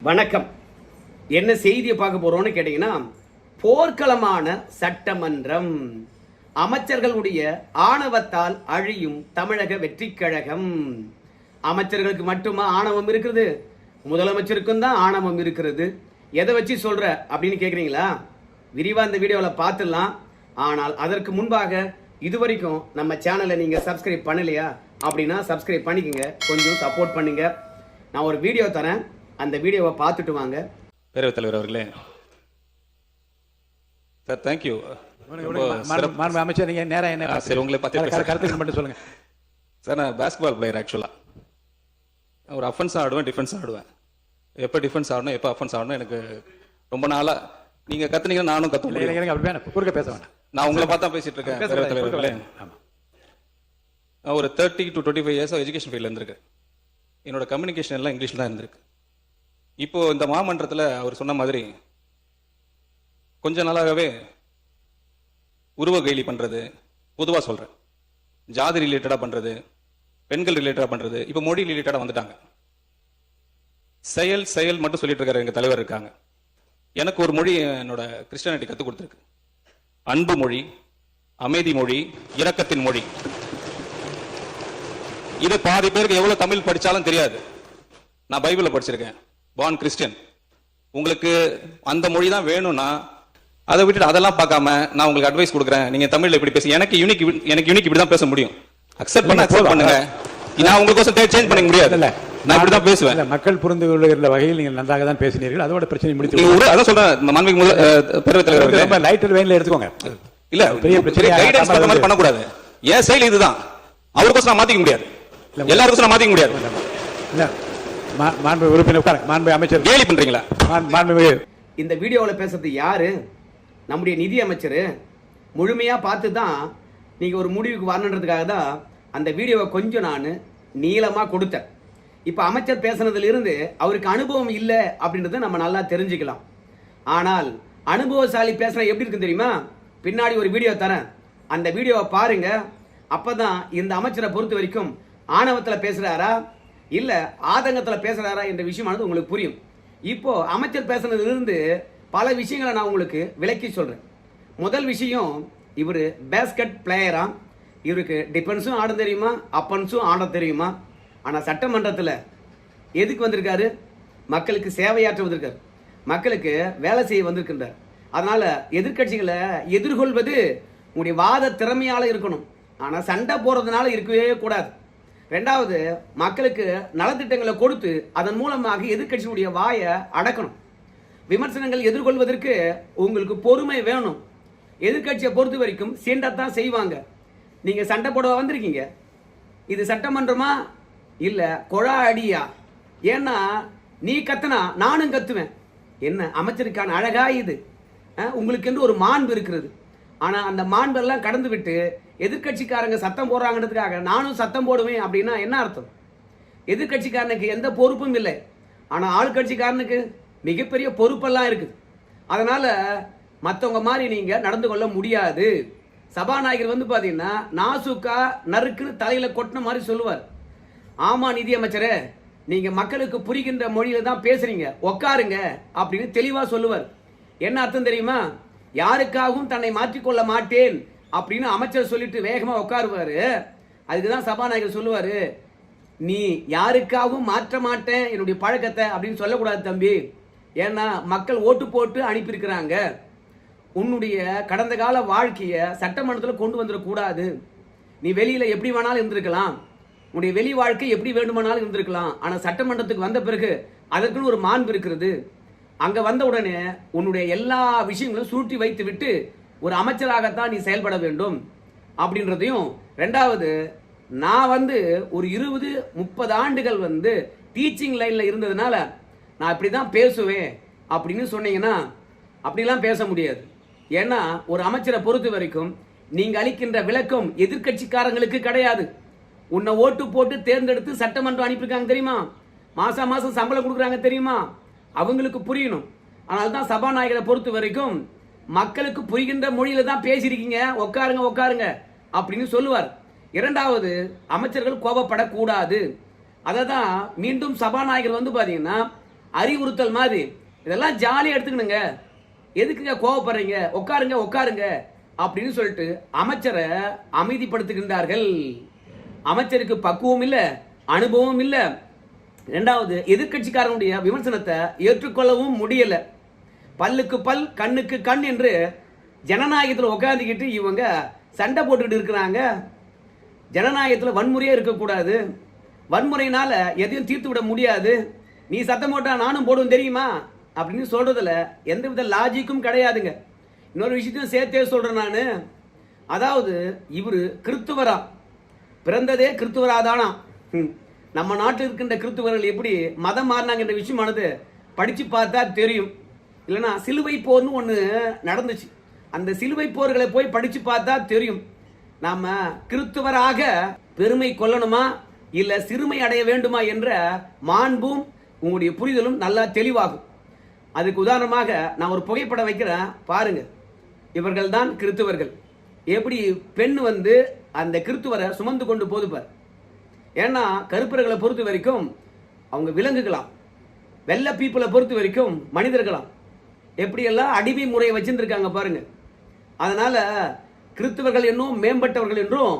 வணக்கம். என்ன செய்தியை பார்க்க போறோம்னு கேட்டீங்கன்னா, போர்க்களமான சட்டமன்றம், அமைச்சர்களுடைய ஆணவத்தால் அழியும் தமிழக வெற்றி கழகம். அமைச்சர்களுக்கு மட்டுமா ஆணவம் இருக்கிறது? முதலமைச்சருக்கும் தான் ஆணவம் இருக்கிறது. எதை வச்சு சொல்ற அப்படின்னு கேக்குறீங்களா? விரிவா இந்த வீடியோவில் பார்த்துடலாம். ஆனால் அதற்கு முன்பாக இதுவரைக்கும் நம்ம சேனலை நீங்க சப்ஸ்கிரைப் பண்ணலையா அப்படின்னா சப்ஸ்கிரைப் பண்ணிக்கங்க, கொஞ்சம் சப்போர்ட் பண்ணுங்க. நான் ஒரு வீடியோ தரேன், அந்த வீடியோவை பார்த்துட்டு வாங்க. பேரவைத் தலைவர் அவர்களே, சார் தேங்க்யூ. அமைச்சர் நீங்க நேரா என்ன சரி, உங்களை பத்தி கருத்துக்கு மட்டும் சொல்லுங்க சார். நான் பாஸ்கெட்பால் பிளேயர். ஆக்சுவலா ஒரு அஃபென்ஸ் ஆடுவேன், டிஃபென்ஸ் ஆடுவேன். எப்போ டிஃபென்ஸ் ஆடணும், எப்போ அஃபென்ஸ் ஆடணும் எனக்கு ரொம்ப நாளா நீங்க கத்துனீங்கன்னா நானும் கத்துவேன். குறுக்க பேச வேண்டாம், நான் உங்களை பார்த்தா பேசிட்டு இருக்கேன். பேரவைத் தலைவர்களே, ஒரு 30 to 25 இயர்ஸ் எஜுகேஷன் ஃபீல்ட்ல இருந்திருக்கு. என்னோட கம்யூனிகேஷன் எல்லாம் இங்கிலீஷ்ல தான் இருந்திருக்கு. இப்போ இந்த மாமன்றத்தில் அவர் சொன்ன மாதிரி கொஞ்ச நாளாகவே உருவ கைலி பண்றது, பொதுவாக சொல்றேன், ஜாதி ரிலேட்டடா பண்றது, பெண்கள் ரிலேட்டடா பண்றது, இப்போ மொழி ரிலேட்டடா வந்துட்டாங்க. செயல் செயல் மட்டும் சொல்லிட்டு இருக்காரு எங்க தலைவர் இருக்காங்க. எனக்கு ஒரு மொழி என்னோட கிறிஸ்டியானிட்டி கற்றுக் கொடுத்துருக்கு. அன்பு மொழி, அமைதி மொழி, இரக்கத்தின் மொழி. இது பாதி பேருக்கு எவ்வளவு தமிழ் படிச்சாலும் தெரியாது. நான் பைபிளை படிச்சிருக்கேன், பார்ன் கிறிஸ்டியன். உங்களுக்கு அந்த மொழி தான் வேணும்னா அதை விட்டுட்டு அதெல்லாம் பார்க்காம நான் உங்களுக்கு அட்வைஸ் கொடுக்குறேன். நீங்க தமிழ்ல இப்படி பேசி எனக்கு யூனிக் இப்படி தான் பேச முடியும். அக்செப்ட் பண்ணுங்க. நான் உங்களுக்கு சேஞ்ச் பண்ண முடியாது. நான் இப்படி தான் பேசுவேன். மக்கள் புரிந்து கொள்ளுகிற வகையில் நீங்கள் நன்றாக தான் பேசினீர்கள். அதோட பிரச்சனை முடித்து அதான் சொல்றேன். பேரவைத் தலைவர் லைட்டர் வெயின்ல எடுத்துக்கோங்க. இல்ல பெரிய பிரச்சனை கைடன்ஸ் பண்ற மாதிரி பண்ணக்கூடாது. ஏன் செயல் இதுதான். அவருக்கோசம் நான் மாத்திக்க முடியாது, எல்லாருக்கும் நான் மாத்திக்க முடியாது. இல்ல மாண்பு உறுப்பினர், மாண்பு அமைச்சர் கேலி பண்றீங்களா? இந்த வீடியோவில் பேசுறது யாரு? நம்முடைய நிதி அமைச்சர். முழுமையா பார்த்து தான் நீங்க ஒரு முடிவுக்கு வரணுன்றதுக்காக தான் அந்த வீடியோவை கொஞ்சம் நான் நீளமா கொடுத்தேன். இப்ப அமைச்சர் பேசுனதுல இருந்து அவருக்கு அனுபவம் இல்லை அப்படின்றத நம்ம நல்லா தெரிஞ்சுக்கலாம். ஆனால் அனுபவசாலி பேசுனா எப்படி இருக்கு தெரியுமா? பின்னாடி ஒரு வீடியோ தரேன், அந்த வீடியோவை பாருங்க. அப்பதான் இந்த அமைச்சரை பொறுத்த வரைக்கும் ஆணவத்துல பேசுறாரா இல்ல ஆதங்கத்துல பேசுறாரா என்ற விஷயமானது உங்களுக்கு புரியும். இப்போ அமைச்சர் பேசுனதுல இருந்து பல விஷயங்களை நான் உங்களுக்கு விளக்கி சொல்றேன். முதல் விஷயம், இவரு பேஸ்கெட் பிளேயரா, இவருக்கு டிஃபென்ஸும் ஆட தெரியுமா, அப்பன்ஸும் ஆட தெரியுமா. ஆனா சட்டமன்றத்தில் எதுக்கு வந்திருக்காரு? மக்களுக்கு சேவையாற்ற வந்திருக்காரு, மக்களுக்கு வேலை செய்ய வந்திருக்கின்றார். அதனால எதிர்கட்சிகளை எதிர்கொள்வது உங்களுடைய வாத திறமையால இருக்கணும். ஆனா சண்டை போறதுனால இருக்கவே கூடாது. ரெண்டாவது, மக்களுக்கு நலத்திட்டங்களை கொடுத்து அதன் மூலமாக எதிர்கட்சியுடைய வாயை அடக்கணும். விமர்சனங்கள் எதிர்கொள்வதற்கு உங்களுக்கு பொறுமை வேணும். எதிர்கட்சியை பொறுத்த வரைக்கும் சீண்டத்தான் செய்வாங்க. நீங்க சண்டை போட வந்திருக்கீங்க. இது சட்டமன்றமா இல்ல கொழா அடியா? ஏன்னா நீ கத்துனா நானும் கத்துவேன். என்ன அமைச்சருக்கான அழகா இது? உங்களுக்கு என்று ஒரு மாண்பு இருக்கிறது. ஆனா அந்த மாண்பெல்லாம் கடந்து விட்டு எதிர்கட்சிக்காரங்க சத்தம் போடுறாங்கிறதுக்காக நானும் சத்தம் போடுவேன் அப்படின்னா என்ன அர்த்தம்? எதிர்கட்சிக்காரனுக்கு எந்த பொறுப்பும் இல்லை, ஆனா ஆளுங்கட்சிக்காரனுக்கு மிகப்பெரிய பொறுப்பெல்லாம் இருக்குது. அதனால மற்றவங்க மாதிரி நீங்க நடந்து கொள்ள முடியாது. சபாநாயகர் வந்து பாத்தீங்கன்னா நாசுக்கா நறுக்குன்னு தலையில கொட்டின மாதிரி சொல்லுவார். ஆமா நிதி அமைச்சரே, நீங்க மக்களுக்கு புரிகின்ற மொழியில தான் பேசுறீங்க, உட்காருங்க அப்படின்னு தெளிவா சொல்லுவார். என்ன அர்த்தம் தெரியுமா? யாருக்காகவும் தன்னை மாற்றிக்கொள்ள மாட்டேன் அப்படின்னு அமைச்சர் சொல்லிட்டு வேகமா உட்காருவாரு. அதுக்குதான் சபாநாயகர் சொல்லுவாரு, நீ யாருக்காகவும் மாற்ற மாட்டேன் என்னுடைய பழக்கத்தை அப்படின்னு சொல்லக்கூடாது தம்பி. ஏன்னா மக்கள் ஓட்டு போட்டு அனுப்பியிருக்கிறாங்க. உன்னுடைய கடந்த கால வாழ்க்கையை சட்டமன்றத்தில் கொண்டு வந்துடக்கூடாது. நீ வெளியில எப்படி வேணாலும் இருந்திருக்கலாம், உன்னுடைய வெளி வாழ்க்கை எப்படி வேண்டுமானாலும் இருந்திருக்கலாம். ஆனா சட்டமன்றத்துக்கு வந்த பிறகு அதற்குன்னு ஒரு மாண்பு இருக்கிறது. அங்க வந்த உடனே உன்னுடைய எல்லா விஷயங்களும் சுருட்டி வைத்து விட்டு ஒரு அமைச்சராகத்தான் நீ செயல்பட வேண்டும் அப்படின்றதையும். ரெண்டாவது, நான் ஒரு 20-30 ஆண்டுகள் டீச்சிங் லைன்ல இருந்ததுனால நான் இப்படிதான் பேசுவேன் அப்படின்னு சொன்னீங்கன்னா அப்படிலாம் பேச முடியாது. ஏன்னா ஒரு அமைச்சரை பொறுத்த வரைக்கும் நீங்க அளிக்கின்ற விளக்கம் எதிர்கட்சிக்காரங்களுக்கு கிடையாது. உன்னை ஓட்டு போட்டு தேர்ந்தெடுத்து சட்டமன்றம் அனுப்பியிருக்காங்க தெரியுமா, மாசம் மாசம் சம்பளம் கொடுக்குறாங்க தெரியுமா, அவங்களுக்கு புரியணும். ஆனால் தான் சபாநாயகரை பொறுத்த வரைக்கும் மக்களுக்கு புரிகின்ற மொழியில தான் பேசியிருக்கீங்க, உட்காருங்க உட்காருங்க அப்படின்னு சொல்லுவார். இரண்டாவது, அமைச்சர்கள் கோபப்படக்கூடாது. அதை தான் மீண்டும் சபாநாயகர் பாத்தீங்கன்னா அறிவுறுத்தல் மாதிரி. இதெல்லாம் ஜாலியா எடுத்துக்கணுங்க. எதுக்குங்க கோவப்படுறீங்க, உட்காருங்க உட்காருங்க அப்படின்னு சொல்லிட்டு அமைச்சரை அமைதிப்படுத்துகின்றார்கள். அமைச்சருக்கு பக்குவம் இல்ல, அனுபவம் இல்ல. இரண்டாவது, எதிர்கட்சிக்காரனுடைய விமர்சனத்தை ஏற்றுக்கொள்ளவும் முடியல. பல்லுக்கு பல் கண்ணுக்கு கண் என்று ஜனநாயகத்தில் உட்காந்துக்கிட்டு இவங்க சண்டை போட்டுக்கிட்டு இருக்கிறாங்க. ஜனநாயகத்தில் வன்முறையே இருக்கக்கூடாது, வன்முறையினால எதையும் தீர்த்து விட முடியாது, நீ சத்தம் போட்டா நானும் போடுவேன் தெரியுமா அப்படின்னு சொல்றதுல எந்தவித லாஜிக்கும் கிடையாதுங்க. இன்னொரு விஷயத்தையும் சேர்த்தே சொல்றேன் நான். அதாவது இவரு கிறிஸ்துவரா, பிறந்ததே கிறிஸ்துவராதானா. நம்ம நாட்டில் இருக்கின்ற கிறிஸ்துவர்கள் எப்படி மதம் மாறினாங்க என்ற விஷயமானது படிச்சு பார்த்தா தெரியும். இல்லைன்னா சிலுவை போர்னு ஒன்று நடந்துச்சு, அந்த சிலுவை போர்களை போய் படிச்சு பார்த்தா தெரியும். நாம கிறிஸ்துவராக பெருமை கொள்ளணுமா இல்ல சிறுமை அடைய வேண்டுமா என்ற மாண்பும் உங்களுடைய புரிதலும் நல்லா தெளிவாகும். அதுக்கு உதாரணமாக நான் ஒரு புகைப்படம் வைக்கிறேன் பாருங்க. இவர்கள் தான் கிறிஸ்துவர்கள். எப்படி பெண் வந்து அந்த கிறிஸ்துவரை சுமந்து கொண்டு போதுப்பார். ஏன்னா கருப்பர்களை பொறுத்த வரைக்கும் அவங்க விலங்குகளாம், வெள்ளை பீப்புளை பொறுத்த வரைக்கும் மனிதர்களாம். எப்படியெல்லாம் அடிமை முறையை வச்சிருக்காங்க பாருங்க. அதனால கிறிஸ்தவர்கள் என்றும் மேம்பட்டவர்கள் என்றும்,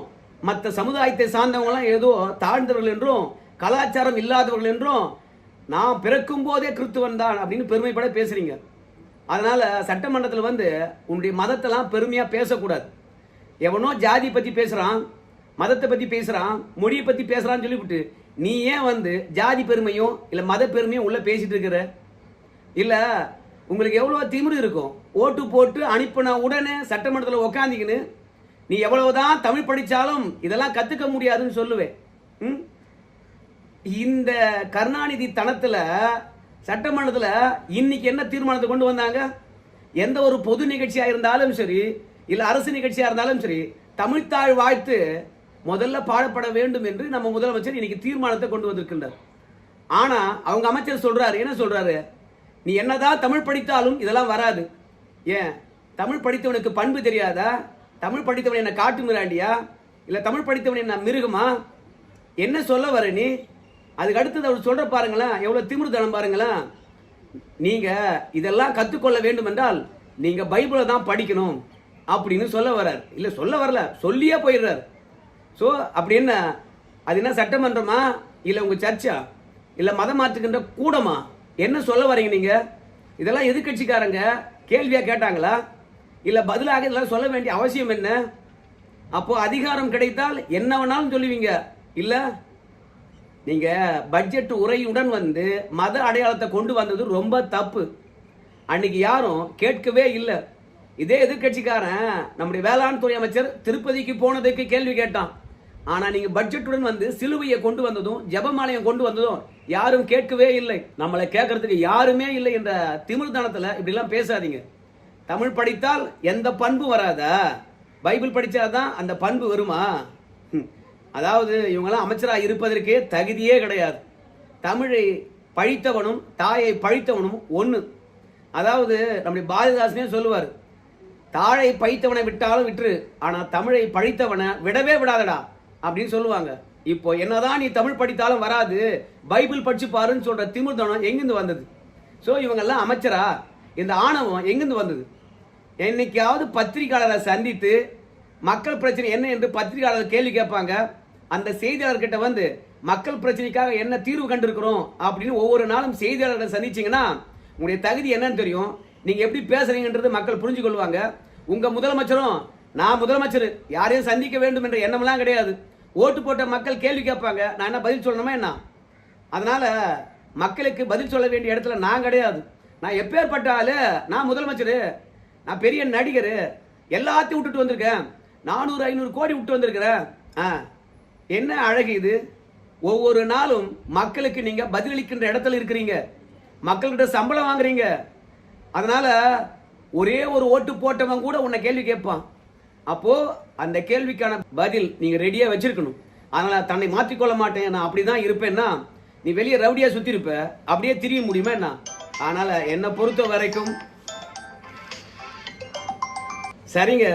மற்ற சமுதாயத்தை சார்ந்தவங்களாம் ஏதோ தாழ்ந்தவர்கள் என்றும், கலாச்சாரம் இல்லாதவர்கள் என்றும், நான் பிறக்கும் போதே கிறிஸ்துவன் தான் அப்படின்னு பெருமைப்பட பேசுறீங்க. அதனால சட்டமன்றத்தில் வந்து உன்னுடைய மதத்தெல்லாம் பெருமையா பேசக்கூடாது. எவனோ ஜாதி பத்தி பேசுறான், மதத்தை பத்தி பேசுறான், மொழியை பத்தி பேசுறான்னு சொல்லிவிட்டு நீ ஏன் வந்து ஜாதி பெருமையும் இல்ல மத பெருமையும் உள்ள பேசிட்டு இருக்கிற? இல்ல உங்களுக்கு எவ்வளவு திமிரு இருக்கும், ஓட்டு போட்டு அனுப்பின உடனே சட்டமன்றத்தில் உக்காந்திக்கின்னு நீ எவ்வளவுதான் தமிழ் படிச்சாலும் இதெல்லாம் கத்துக்க முடியாதுன்னு சொல்லுவேன். இந்த கருணாநிதி தனத்துல சட்டமன்றத்தில் இன்னைக்கு என்ன தீர்மானத்தை கொண்டு வந்தாங்க? எந்த ஒரு பொது நிகழ்ச்சியா இருந்தாலும் சரி, இல்ல அரசு நிகழ்ச்சியா இருந்தாலும் சரி, தமிழ்த்தாழ் வாழ்த்து முதல்ல பாடப்பட வேண்டும் என்று நம்ம முதலமைச்சர் இன்னைக்கு தீர்மானத்தை கொண்டு வந்திருக்கின்றார். ஆனா அவங்க அமைச்சர் சொல்றாரு, என்ன சொல்றாரு? நீ என்னதான் தமிழ் படித்தாலும் இதெல்லாம் வராது. ஏன் தமிழ் படித்தவனுக்கு பண்பு தெரியாதா? தமிழ் படித்தவன் என்ன காட்டு மிராண்டியா? இல்ல தமிழ் படித்தவன் என்ன மிருகமா? என்ன சொல்ல வர நீ? அதுக்கு அடுத்தது அவர் சொல்ற பாருங்களேன், எவ்வளவு திமிரு தனம் பாருங்களேன். நீங்க இதெல்லாம் கத்துக்கொள்ள வேண்டும் என்றால் நீங்க பைபிளை தான் படிக்கணும் அப்படின்னு சொல்ல வர்றார். இல்ல சொல்ல வரல, சொல்லியே போயிடுறார். ஸோ அப்படி என்ன, அது என்ன சட்டமன்றமா இல்ல உங்க சர்ச்சா இல்ல மதம் மாற்றுகின்ற கூடமா? என்ன சொல்ல வரீங்க நீங்க? இதெல்லாம் எதிர்கட்சிக்காரங்க கேள்வியா கேட்டாங்களா? இல்ல பதிலாக இதெல்லாம் சொல்ல வேண்டிய அவசியம் என்ன? அப்போ அதிகாரம் கிடைத்தால் என்ன வேணாலும் சொல்லுவீங்க. இல்ல நீங்க பட்ஜெட் உரையுடன் வந்து மத அடையாளத்தை கொண்டு வந்தது ரொம்ப தப்பு. அன்னைக்கு யாரும் கேட்கவே இல்லை. இதே எதிர்கட்சிக்காரன் நம்முடைய வேளாண் துறை அமைச்சர் திருப்பதிக்கு போனதுக்கு கேள்வி கேட்டான். ஆனா நீங்க பட்ஜெட்டுடன் வந்து சிலுவையை கொண்டு வந்ததும் ஜெபமாலயம் கொண்டு வந்ததும் யாரும் கேட்கவே இல்லை. நம்மளை கேட்கறதுக்கு யாருமே இல்லை என்ற திமிர்தனத்துல இப்படி எல்லாம் பேசாதீங்க. தமிழ் படித்தால் எந்த பண்பு வராதா? பைபிள் படிச்சாதான் அந்த பண்பு வருமா? அதாவது இவங்கெல்லாம் அமைச்சராக இருப்பதற்கே தகுதியே கிடையாது. தமிழை பழித்தவனும் தாயை பழித்தவனும் ஒன்று. அதாவது நம்முடைய பாரதிதாசனே சொல்லுவார், தாழை பழித்தவனை விட்டாலும் விட்டுரு, ஆனா தமிழை பழித்தவனை விடவே விடாதடா அப்படின்னு சொல்லுவாங்க. இப்போ என்னதான் நீ தமிழ் படித்தாலும் வராது, பைபிள் படிச்சு பாருன்னு சொல்ற திமிர்தனம் எங்கிருந்து வந்தது? ஸோ இவங்கெல்லாம் அமைச்சரா? இந்த ஆணவம் எங்கிருந்து வந்தது? என்னைக்காவது பத்திரிகையாளரை சந்தித்து மக்கள் பிரச்சனை என்ன என்று பத்திரிகையாளர் கேள்வி கேட்பாங்க. அந்த செய்தியாளர்கிட்ட வந்து மக்கள் பிரச்சனைக்காக என்ன தீர்வு கண்டிருக்கிறோம் அப்படின்னு ஒவ்வொரு நாளும் செய்தியாளர்களை சந்திச்சீங்கன்னா உங்களுடைய தகுதி என்னன்னு தெரியும். நீங்க எப்படி பேசுறீங்கன்றது மக்கள் புரிஞ்சு கொள்வாங்க. உங்க முதலமைச்சரும் நான் முதலமைச்சர் யாரையும் சந்திக்க வேண்டும் என்ற எண்ணம்லாம் கிடையாது. ஓட்டு போட்ட மக்கள் கேள்வி கேட்பாங்க, நான் என்ன பதில் சொல்லணுமா என்ன? அதனால மக்களுக்கு பதில் சொல்ல வேண்டிய இடத்துல நான் கிடையாது. நான் எப்பேற்பட்ட ஆளு? நான் முதலமைச்சர், நான் பெரிய நடிகர், எல்லாத்தையும் விட்டுட்டு வந்திருக்கேன், 400-500 கோடி விட்டு வந்திருக்கிறேன். என்ன அழகு இது? ஒவ்வொரு நாளும் மக்களுக்கு நீங்க பதிலளிக்கின்ற இடத்துல இருக்கிறீங்க, மக்கள்கிட்ட சம்பளம் வாங்குறீங்க. அதனால ஒரே ஒரு ஓட்டு போட்டவன் கூட உன்னை கேள்வி கேட்பான். அப்போ அந்த கேள்விக்கான பதில் நீங்க ரெடியா வச்சிருக்கணும். அதனால தன்னை மாற்றிக்கொள்ள மாட்டேன், நான் அப்படிதான் இருப்பேன்னா நீ வெளியே ரவுடியா சுத்தி இருப்ப, அப்படியே திரிய முடியுமா என்ன? அதனால என்னை பொறுத்த வரைக்கும் சரிங்க,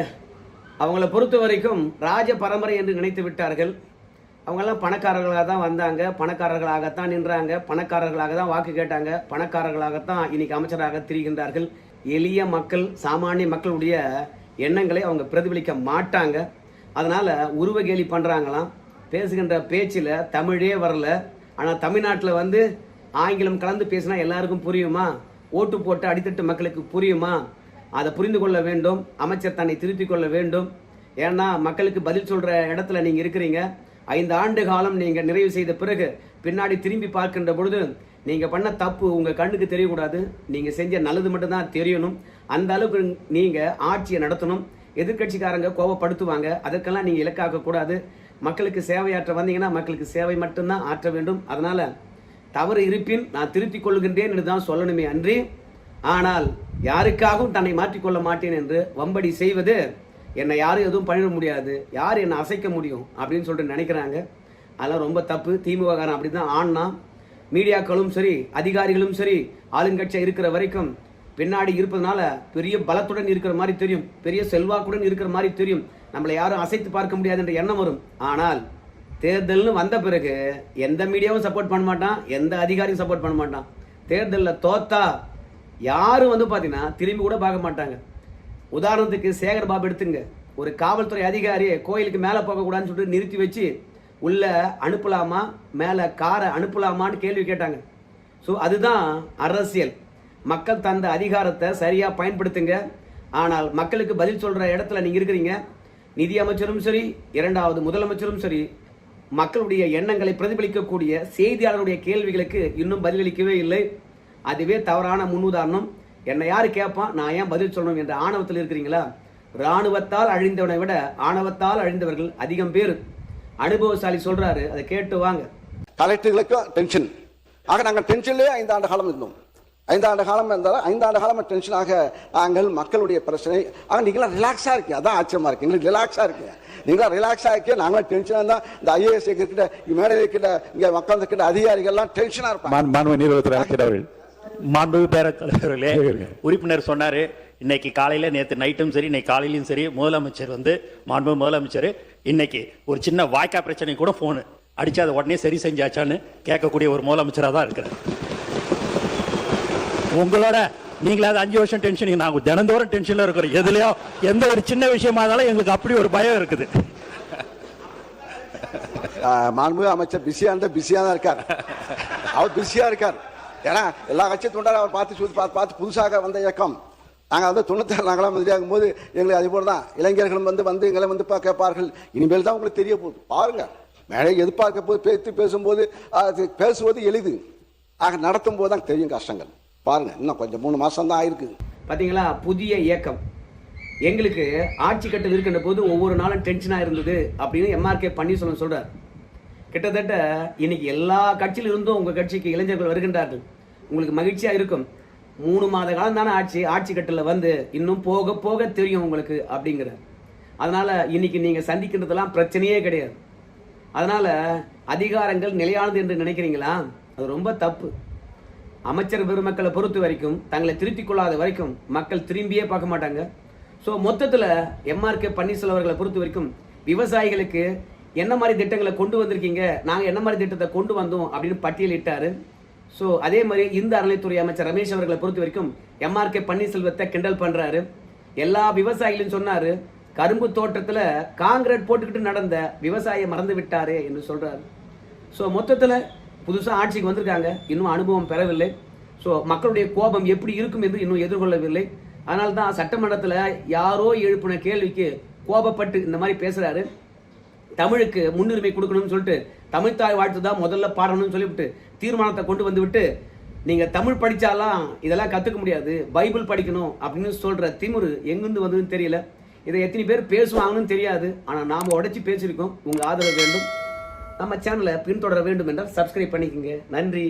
அவங்கள பொறுத்த வரைக்கும் ராஜ பரம்பரை என்று நினைத்து விட்டார்கள். அவங்கெல்லாம் பணக்காரர்களாக தான் வந்தாங்க, பணக்காரர்களாகத்தான் நின்றாங்க, பணக்காரர்களாக தான் வாக்கு கேட்டாங்க, பணக்காரர்களாகத்தான் இன்னைக்கு அமைச்சராக திரிகின்றார்கள். எளிய மக்கள், சாமானிய மக்களுடைய எண்ணங்களை அவங்க பிரதிபலிக்க மாட்டாங்க. அதனால உருவகேலி பண்றாங்களாம். பேசுகின்ற பேச்சில் தமிழே வரல. ஆனால் தமிழ்நாட்டில் வந்து ஆங்கிலம் கலந்து பேசினா எல்லாருக்கும் புரியுமா? ஓட்டு போட்டு அடித்தட்டு மக்களுக்கு புரியுமா? அதை புரிந்து கொள்ள வேண்டும். அமைச்சர் தன்னை திருத்திக் கொள்ள வேண்டும். ஏன்னா மக்களுக்கு பதில் சொல்ற இடத்துல நீங்க இருக்கிறீங்க. 5 ஆண்டு காலம் நீங்க நிறைவு செய்த பிறகு பின்னாடி திரும்பி பார்க்கின்ற பொழுது நீங்க பண்ண தப்பு உங்க கண்ணுக்கு தெரியக்கூடாது. நீங்க செஞ்ச நல்லது மட்டும்தான் தெரியணும். அந்த அளவுக்கு நீங்க ஆட்சியை நடத்தணும். எதிர்கட்சிக்காரங்க கோபப்படுத்துவாங்க, அதற்கெல்லாம் நீங்க இலக்காக்க கூடாது. மக்களுக்கு சேவையாற்ற வந்தீங்கன்னா மக்களுக்கு சேவை மட்டும்தான் ஆற்ற வேண்டும். அதனால தவறு இருப்பின் நான் திருத்திக் கொள்கின்றேன் என்று தான் சொல்லணுமே அன்றி, ஆனால் யாருக்காகவும் தன்னை மாற்றிக்கொள்ள மாட்டேன் என்று வம்படி செய்வது, என்னை யாரும் எதுவும் பண்ணிட முடியாது, யார் என்னை அசைக்க முடியும் அப்படின்னு சொல்லிட்டு நினைக்கிறாங்க. அதெல்லாம் ரொம்ப தப்பு. திமுககாரன் அப்படி தான் ஆனா. மீடியாக்களும் சரி, அதிகாரிகளும் சரி, ஆளுங்கட்சியாக இருக்கிற வரைக்கும் பின்னாடி இருப்பதனால பெரிய பலத்துடன் இருக்கிற மாதிரி தெரியும், பெரிய செல்வாக்குடன் இருக்கிற மாதிரி தெரியும். நம்மளை யாரும் அசைத்து பார்க்க முடியாது என்ற எண்ணம் வரும். ஆனால் தேர்தல்னு வந்த பிறகு எந்த மீடியாவும் சப்போர்ட் பண்ண மாட்டான், எந்த அதிகாரியும் சப்போர்ட் பண்ண மாட்டான். தேர்தலில் தோத்தா யாரும் வந்து பார்த்தீங்கன்னா திரும்பி கூட பார்க்க மாட்டாங்க. உதாரணத்துக்கு சேகர் பாபு எடுத்துங்க. ஒரு காவல்துறை அதிகாரி கோயிலுக்கு மேலே போகக்கூடாதுன்னு சொல்லிட்டு நிறுத்தி வச்சு உள்ள அனுப்பலாமா, மேலே காரை அனுப்பலாமான்னு கேள்வி கேட்டாங்க. ஸோ அதுதான் அரசியல். மக்கள் தந்த அதிகாரத்தை சரியாக பயன்படுத்துங்க. ஆனால் மக்களுக்கு பதில் சொல்கிற இடத்துல நீங்கள் இருக்கிறீங்க. நிதி அமைச்சரும் சரி, 2வது முதலமைச்சரும் சரி, மக்களுடைய எண்ணங்களை பிரதிபலிக்கக்கூடிய செய்தியாளருடைய கேள்விகளுக்கு இன்னும் பதிலளிக்கவே இல்லை. அதுவே தவறான முன்னுதாரணம். என்னை யாரு கேட்பான், நான் ஏன் பதில் சொல்லணும் என்ற ஆணவத்தில் இருக்கிறீங்களா? இராணுவத்தால் அழிந்தவனை விட ஆணவத்தால் அழிந்தவர்கள் அதிகம் பேர். அனுபவசாலி சொல்றாரு, அதை கேட்டு வாங்க. கலெக்டர்களுக்கு டென்ஷன் ஆக நாங்கள் டென்ஷன்லேயே 5 ஆண்டு காலம் இருந்தோம். 5 ஆண்டு காலம் இருந்தாலும் 5 ஆண்டு காலம் டென்ஷனாக நாங்கள் மக்களுடைய பிரச்சனை. ஆக நீங்களாம் ரிலாக்ஸாக இருக்கீங்க, அதான் ஆச்சரியமா இருக்கு. எங்களுக்கு ரிலாக்ஸாக இருக்கீங்க, நீங்களாம் ரிலாக்ஸாக இருக்கீங்க. நாங்களும் டென்ஷனாக இருந்தால் இந்த ஐஏஎஸ் இருக்கிட்ட, மேடையில் இருக்கிட்ட, இங்கே மக்கள் இருக்கிட்ட அதிகாரிகள்லாம் டென்ஷனாக இருப்பாங்க. மாண்புமிகு பேரவைத் தலைவர்களே, உறுப்பினர் சொன்னாரு, இன்னைக்கு காலையில, நேற்று நைட்டும் சரி, இன்னைக்கு காலையிலும் சரி, முதலமைச்சர் வந்து மாண்பு முதலமைச்சர் இன்னைக்கு ஒரு சின்ன வாய்க்கா பிரச்சனை கூட போன் அடிச்சு அதை உடனே சரி செஞ்சாச்சான்னு கேட்கக்கூடிய ஒரு முதலமைச்சராக தான் இருக்கிறார். உங்களோட நீங்களாவது 5 வருஷம் டென்ஷன், நாங்கள் தினந்தோறும் டென்ஷன்ல இருக்கிறோம். எதுலையோ எந்த ஒரு சின்ன விஷயமா இருந்தாலும் எங்களுக்கு அப்படி ஒரு பயம் இருக்குது. மாண்புமிகு அமைச்சர் பிஸியாக தான் இருக்கார். அவர் பிஸியாக இருக்கார். ஏன்னா எல்லா கட்சி தொண்டாரும் அவர் பார்த்து புதுசாக வந்த இயக்கம். நாங்கள் வந்து 96 நாங்களாம் எதிராகும் போது எங்களுக்கு அதே போல தான் இளைஞர்களும் வந்து எங்களை வந்து கேட்பார்கள். இனிமேல் தான் உங்களுக்கு தெரிய போகுது. பாருங்க, மேலே எதிர்பார்க்க போது பேசும்போது பேசுவது எளிது, ஆக நடத்தும் போது தான் தெரியும் கஷ்டங்கள். பாருங்க, இன்னும் கொஞ்சம் 3 மாசம் தான் ஆயிருக்கு. பார்த்தீங்களா, புதிய இயக்கம். எங்களுக்கு ஆட்சி கட்டல் இருக்கின்ற போது ஒவ்வொரு நாளும் டென்ஷனாக இருந்தது அப்படின்னு MRK பன்னீர்செல்வம் சொல்றார். கிட்டத்தட்ட இன்னைக்கு எல்லா கட்சியில இருந்தும் உங்க கட்சிக்கு இளைஞர்கள் வருகின்றார்கள். உங்களுக்கு மகிழ்ச்சியா இருக்கும். 3 மாத காலம் தானே ஆட்சி கட்டல வந்து இன்னும் போக போக தெரியும் உங்களுக்கு அப்படிங்கிற. அதனால இன்னைக்கு நீங்க சந்திக்கின்றதெல்லாம் பிரச்சனையே கிடையாது. அதனால அதிகாரங்கள் நிலையானது என்று நினைக்கிறீங்களா? அது ரொம்ப தப்பு. அமைச்சர் பெருமக்களை பொறுத்த வரைக்கும் தங்களை திருத்திக் கொள்ளாத வரைக்கும் மக்கள் திரும்பியே பார்க்க மாட்டாங்க. ஸோ மொத்தத்தில் MRK பன்னீர்செல்வம் அவர்களை பொறுத்த வரைக்கும் விவசாயிகளுக்கு என்ன மாதிரி திட்டங்களை கொண்டு வந்திருக்கீங்க, நாங்கள் என்ன மாதிரி திட்டத்தை கொண்டு வந்தோம் அப்படின்னு பட்டியலிட்டாரு. ஸோ அதே மாதிரி இந்த அறநிலைத்துறை அமைச்சர் ரமேஷ் அவர்களை பொறுத்த வரைக்கும் MRK பன்னீர்செல்வத்தை கிண்டல் பண்றாரு. எல்லா விவசாயிகளும் சொன்னாரு, கரும்பு தோட்டத்தில் காங்கிரீட் போட்டுக்கிட்டு நடந்த விவசாயியை மறந்து விட்டாரே என்று சொல்றாரு. ஸோ மொத்தத்தில் புதுசாக ஆட்சிக்கு வந்திருக்காங்க, இன்னும் அனுபவம் பெறவில்லை. ஸோ மக்களுடைய கோபம் எப்படி இருக்கும் என்று இன்னும் எதிர்கொள்ளவில்லை. அதனால தான் சட்டமன்றத்தில் யாரோ எழுப்பின கேள்விக்கு கோபப்பட்டு இந்த மாதிரி பேசுறாரு. தமிழுக்கு முன்னுரிமை கொடுக்கணும்னு சொல்லிட்டு தமிழ்த்தாய் வாழ்த்து தான் முதல்ல பாடணும்னு சொல்லிவிட்டு தீர்மானத்தை கொண்டு வந்து விட்டு நீங்க தமிழ் படிச்சாலாம் இதெல்லாம் கத்துக்க முடியாது, பைபிள் படிக்கணும் அப்படின்னு சொல்ற திமிரு எங்கிருந்து வந்ததுன்னு தெரியல. இதை எத்தனை பேர் பேசுவாங்கன்னு தெரியாது. ஆனா நாம உடைச்சு பேசியிருக்கோம். உங்க ஆதரவு வேண்டும். நம்ம சேனலை பின்தொடர வேண்டும் என்றால் சப்ஸ்கிரைப் பண்ணிக்கோங்க. நன்றி.